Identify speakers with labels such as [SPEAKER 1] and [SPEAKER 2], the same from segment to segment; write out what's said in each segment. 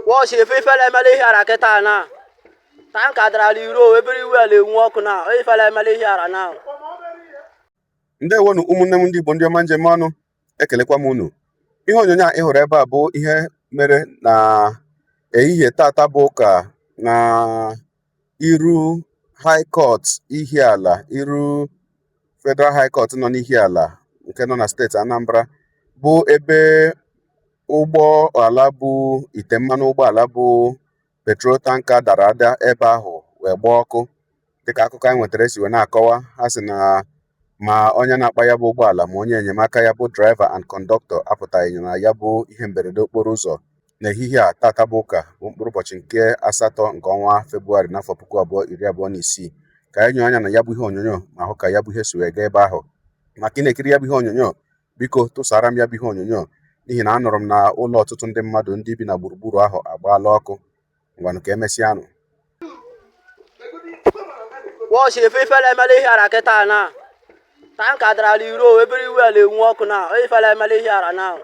[SPEAKER 1] Wash if I fell Emily here at Ketana. Thank Adraliro everywhere they walk now. If I Emily here now.
[SPEAKER 2] Ndewonu ụmụnne m ndị Igbo ndị ọma njem ọnụ, ekelekwa m unu. Ihe onyonyo a ị hụrụ ebe a bụ ihe mere na ehihie tata bụ ụka na iru High Court Ihiala, iru Federal High Court nọ n'Ihiala nke nọ na steeti Anambra, bụ ebe ụgbọala bụ ite mmanụ ụgbọala bụ petrol tanka dara ada ebe ahụ wee gbaa ọkụ. Dịka akụkọ anyị nwetara si wee na-akọwa, ha sị na ma onye na-akpa ya bụ ụgbọala ma onye enyemaka ya bụ driver and conductor apụtaghị na ya bụ ihe mberede okporo ụzọ n'ehihie a tata bụ ụka bụ mkpụrụ ụbọchị nke 8 nke ọnwa Febụwarị n'afọ 2026. Ka anyị nyere anya na ya bụ ihe onyonyo ma hụ ka ya bụ ihe si wee gaa ebe ahụ. Maka ị na-ekiri ya bụ ihe onyonyo, biko tụsara m ya bụ ihe onyonyo, n'ihi na anụrụ m na ụlọ ọtụtụ ndị mmadụ ndị bi na gburugburu ahụ agbaala ọkụ. Ngwanụ ka emesịanụ.
[SPEAKER 1] Wash if I fell Emily here at Ketana. Thank Adraliro everywhere they walk now. If I Emily here now.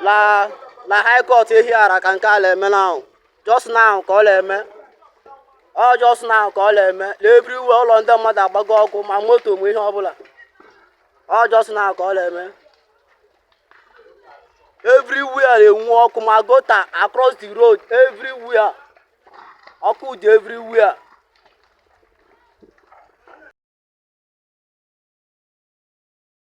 [SPEAKER 1] La High Court here I can call them now. Just now call them. Oh, just now call them. Everywhere on them mother bago my moto we have. Oh, just now call them. Everywhere they walk my gota across the road. Everywhere. I could everywhere.